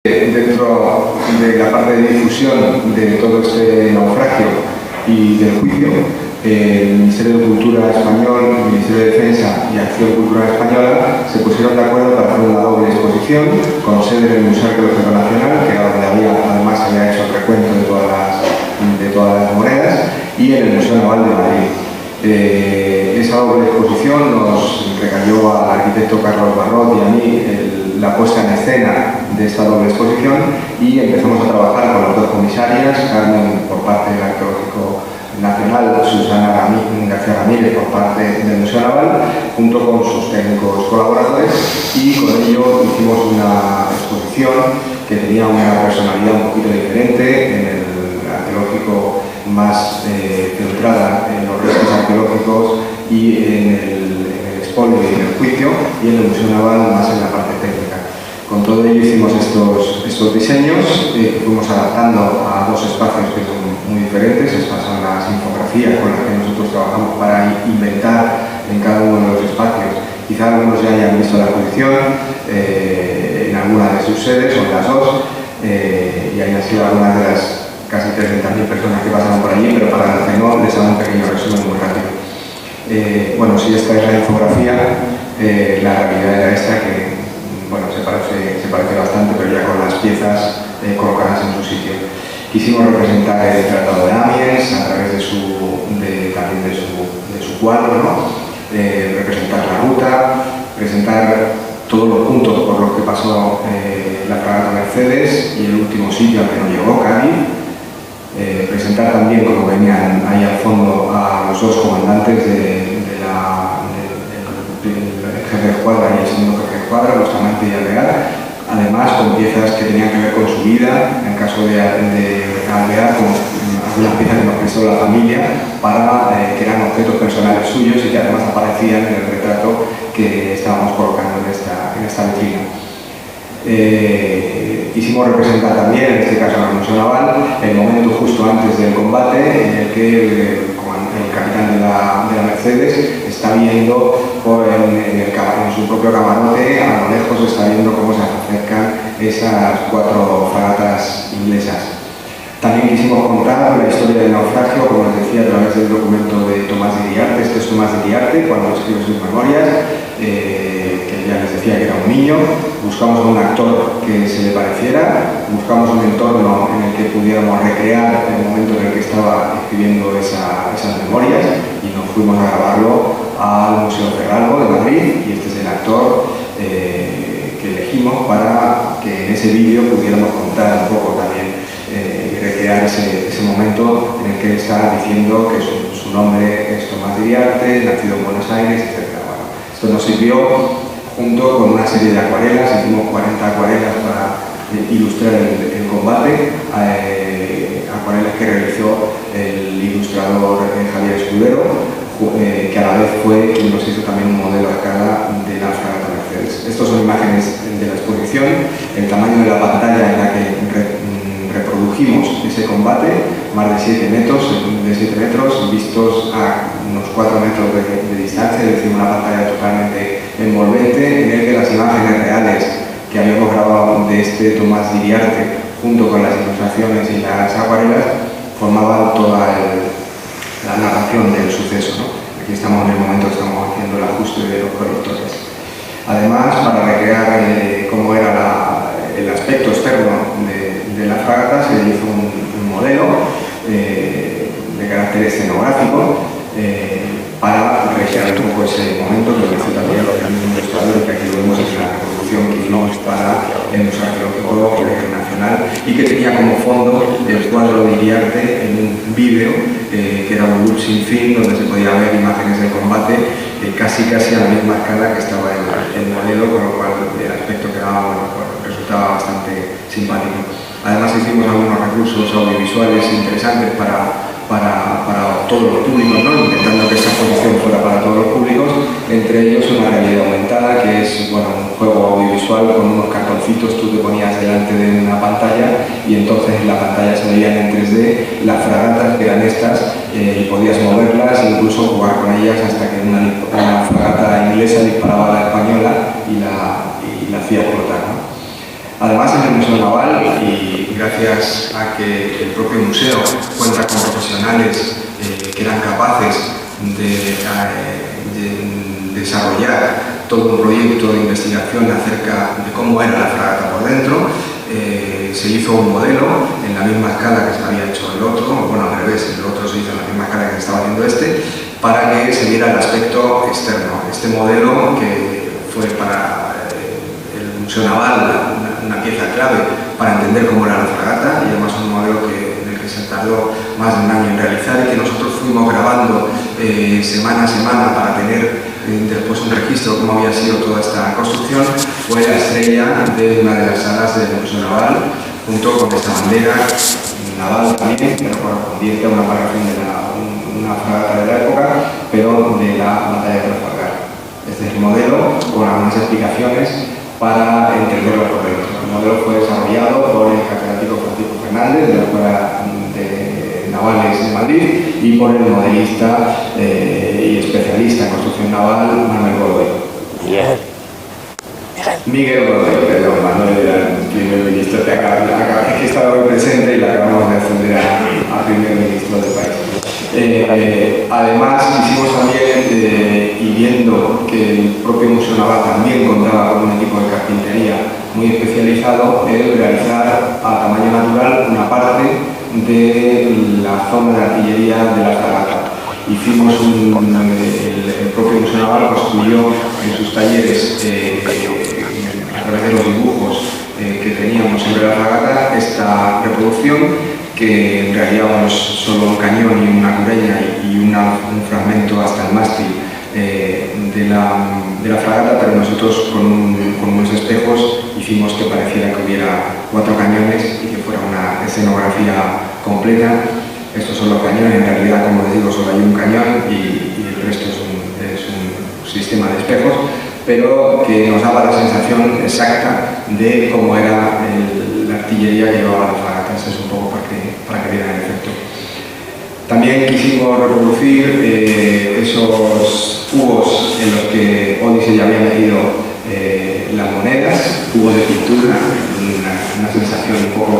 Dentro de la parte de difusión de todo este naufragio y del juicio, el Ministerio de Cultura español, el Ministerio de Defensa y Acción Cultural Española se pusieron de acuerdo para hacer una doble exposición con sede en el Museo Arqueológico Nacional, que era donde además se había hecho el recuento de todas las monedas, y en el Museo Naval de Madrid. Esa doble exposición nos recayó al arquitecto Carlos Barrot y a mí la puesta en escena de esta doble exposición, y empezamos a trabajar con las dos comisarias, Carmen por parte del Arqueológico Nacional, Susana García Ramírez por parte del Museo Naval, junto con sus técnicos colaboradores, y con ello hicimos una exposición que tenía una personalidad un poquito diferente. En el arqueológico más centrada en los restos arqueológicos y en el expolio y en el juicio, y en el Museo Naval más en la parte técnica. Con todo ello hicimos estos diseños que fuimos adaptando a dos espacios que son muy diferentes. Estas son las infografías con las que nosotros trabajamos para inventar en cada uno de los espacios. Quizá algunos ya hayan visto la exposición en alguna de sus sedes o en las dos, y hayan sido algunas de las casi 300.000 personas que pasaron por allí, pero para los que no, les hago un pequeño resumen muy rápido. Bueno, si esta es la infografía, la realidad era esta, que bueno, se parece bastante, pero ya con las piezas colocadas en su sitio. Quisimos representar el Tratado de Amiens a través también de su cuadro, ¿no? Representar la ruta, presentar todos los puntos por los que pasó la fragata Mercedes y el último sitio al que no llegó, Cádiz. Presentar también, como venían ahí al fondo, a los dos comandantes del jefe de escuadra y el segundo jefe de escuadra, Bustamante y Alvear, además con piezas que tenían que ver con su vida. En el caso de Alvear, con algunas piezas que nos prestó la familia, que eran objetos personales suyos y que además aparecían en el retrato que estábamos colocando en esta vitrina. Quisimos representar también, en este caso en el Museo Naval, el momento justo antes del combate en el que el capitán de la Mercedes está viendo en su propio camarote, a lo lejos está viendo cómo se acercan esas 4 fragatas inglesas. También quisimos contar la historia del naufragio, como les decía, a través del documento de Tomás de Iriarte. Este es Tomás de Iriarte, cuando escribe sus memorias, que ya les decía que era un niño. Buscamos a un actor que se le pareciera, buscamos un entorno en el que pudiéramos recrear el momento en el que estaba escribiendo esas memorias, y nos fuimos a grabarlo al Museo Cerralbo de Madrid, y este es el actor que elegimos para que en ese vídeo pudiéramos contar un poco también y recrear ese momento en el que está diciendo que su nombre es Tomás de Iriarte, nacido en Buenos Aires, etc. Bueno, esto nos sirvió junto con una serie de acuarelas. Hicimos 40 acuarelas para ilustrar el combate, acuarelas que realizó el ilustrador Javier Escudero, que a la vez fue quien nos hizo también un modelo a escala de la fragata Mercedes. Estas son imágenes de la exposición. El tamaño de la pantalla en la que reprodujimos ese combate, más de 7 metros, vistos a unos 4 metros de distancia, es decir, una pantalla totalmente envolvente, en el que las imágenes reales que habíamos grabado de este Tomás de Iriarte, junto con las ilustraciones y las acuarelas, formaban toda la narración del suceso, ¿no? Aquí estamos en el momento que estamos haciendo el ajuste de los proyectores. Además, para recrear cómo era el aspecto externo de la fragata, se hizo un modelo de carácter escenográfico para recrear un poco ese momento, que lo hizo también el mismo ilustrador, que aquí lo vemos en la reproducción que hicimos para el Museo Arqueológico Nacional, y que tenía como fondo el cuadro de Iriarte en un vídeo que era un loop sin fin, donde se podía ver imágenes del combate casi a la misma escala que estaba el modelo, con lo cual el aspecto que daba, resultaba bastante simpático. Además hicimos algunos recursos audiovisuales interesantes para todos los públicos, ¿no? Intentando que esta exposición fuera para todos los públicos, entre ellos una realidad aumentada, que es un juego audiovisual con unos cartoncitos. Tú te ponías delante de una pantalla y entonces en la pantalla se veían en 3D las fragatas, que eran estas, y podías moverlas e incluso jugar con ellas hasta que una fragata inglesa disparaba a la española y la hacía explotar, ¿no? Además, en el Museo Naval, y gracias a que el propio museo cuenta con profesionales que eran capaces de desarrollar todo un proyecto de investigación acerca de cómo era la fragata por dentro, se hizo un modelo en la misma escala que se había hecho el otro, bueno, al revés, el otro se hizo en la misma escala que se estaba haciendo este, para que se viera el aspecto externo. Este modelo, que fue para el Museo Naval una pieza clave para entender cómo era la fragata, y además un modelo en el que se tardó más de un año en realizar y que nosotros fuimos grabando semana a semana para tener después un registro de cómo había sido toda esta construcción, fue la estrella de una de las salas del Museo Naval, junto con esta bandera naval también, pero correspondiente a una embarcación de una fragata de la época, pero de la batalla de Trafalgar. Este es el modelo, con algunas explicaciones para entenderlo por dentro. El modelo fue desarrollado por el catedrático Francisco Fernández de la Escuela de Navales de Madrid y por el modelista y especialista en construcción naval Manuel Godoy. Miguel Godoy, perdón, Manuel era el primer ministro, es que estaba hoy presente y le acabamos de ascender a primer ministro del país. Además, quisimos también, y viendo que el propio Museo Naval también contaba con un equipo de carpintería muy especializado, el realizar a tamaño natural una parte de la zona de artillería de la fragata. Hicimos el propio Museo Naval construyó en sus talleres, a través de los dibujos que teníamos sobre la fragata, esta reproducción, que en realidad es solo un cañón y una cureña y un fragmento hasta el mástil de la fragata, pero nosotros con unos espejos hicimos que pareciera que hubiera 4 cañones y que fuera una escenografía completa. Estos son los cañones, en realidad, como les digo, solo hay un cañón y el resto es un sistema de espejos, pero que nos daba la sensación exacta de cómo era la artillería que llevaba la fragata. Eso es un poco para que vieran el efecto. También quisimos reproducir esos cubos en los que Odyssey ya había metido las monedas, cubos de pintura, una sensación un poco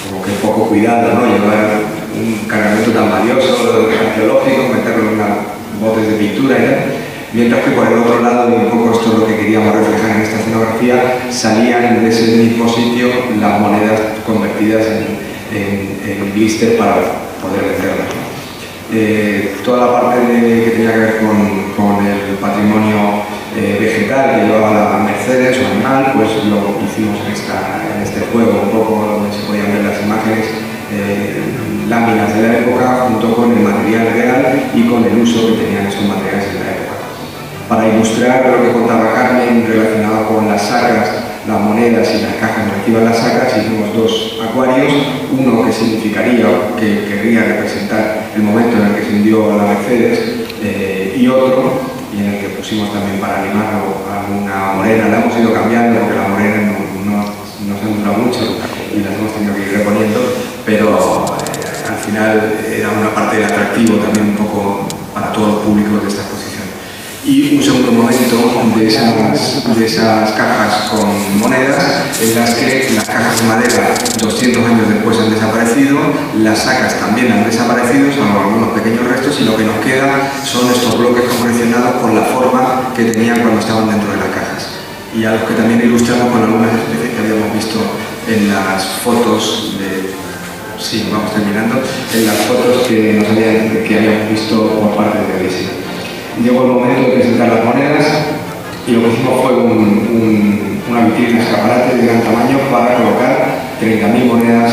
como que poco cuidado, ¿no? Llevar un cargamento tan valioso, arqueológico, meterlo en unas botes de pintura y tal. Mientras que por el otro lado, y un poco esto es lo que queríamos reflejar en esta escenografía, salían de ese mismo sitio las monedas convertidas en blister para poder venderlas. Toda la parte que tenía que ver con el patrimonio vegetal que llevaba la Mercedes o animal, pues lo hicimos en este juego, un poco donde se podían ver las imágenes, láminas de la época, junto con el material real y con el uso que tenían estos materiales en la época. Para ilustrar lo que contaba Carmen relacionado con las sacras, las monedas y las cajas que reciban las sacras, hicimos 2 acuarios, uno que significaría, que querría representar el momento en el que se hundió la Mercedes, y otro, y en el que pusimos también para animarlo a una morena. La hemos ido cambiando porque la morena no se han durado mucho y las hemos tenido que ir reponiendo, pero al final era una parte del atractivo también un poco para todos los públicos de esta exposición. Y un segundo momento de esas cajas con monedas, en las que las cajas de madera 200 años después han desaparecido, las sacas también han desaparecido, salvo algunos pequeños restos, y lo que nos queda son estos bloques confeccionados con la forma que tenían cuando estaban dentro de las cajas. Y a los que también ilustramos con algunas especies que habíamos visto en las fotos sí, vamos terminando, en las fotos que habíamos visto por parte de Odyssey. Llegó el momento de presentar las monedas y lo que hicimos fue una vitrina escaparate de gran tamaño para colocar 30.000 monedas,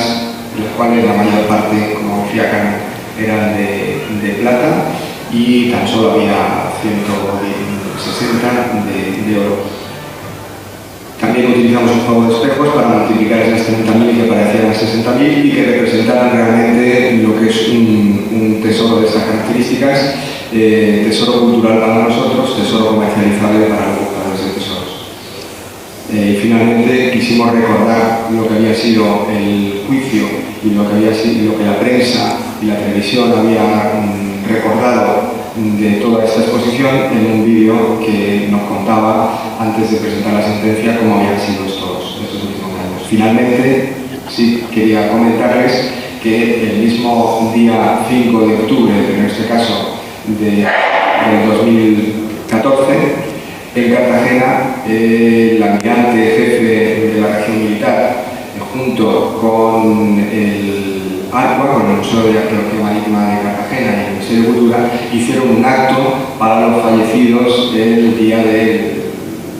de las cuales la mayor parte, como decía Carmen, eran de plata y tan solo había 160 de oro. También utilizamos un juego de espejos para multiplicar esas 30.000 que parecían 60.000 y que representaran realmente lo que es un tesoro de estas características. Tesoro cultural para nosotros, tesoro comercializable para los buscadores de tesoros. Y finalmente quisimos recordar lo que había sido el juicio y lo que la prensa y la televisión había recordado de toda esta exposición en un vídeo que nos contaba, antes de presentar la sentencia, cómo habían sido estos últimos años. Finalmente, sí quería comentarles que el mismo día 5 de octubre, en este caso del 2014, en Cartagena, el almirante jefe de la región militar, junto con el ARCUA, con el Museo de Arqueología Marítima de Cartagena y el Ministerio de Cultura, hicieron un acto para los fallecidos el día del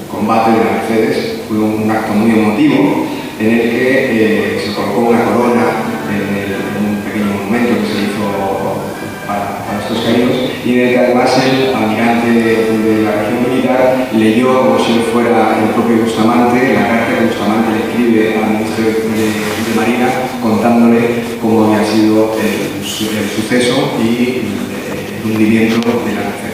combate de la Mercedes. Fue un acto muy emotivo en el que se colocó una corona en un pequeño monumento que se hizo para estos caídos, y en el que además el almirante de la región militar leyó, como si fuera el propio Bustamante, la carta que Bustamante le escribe al ministro de Marina contándole cómo había sido el suceso y el hundimiento de la Mercedes.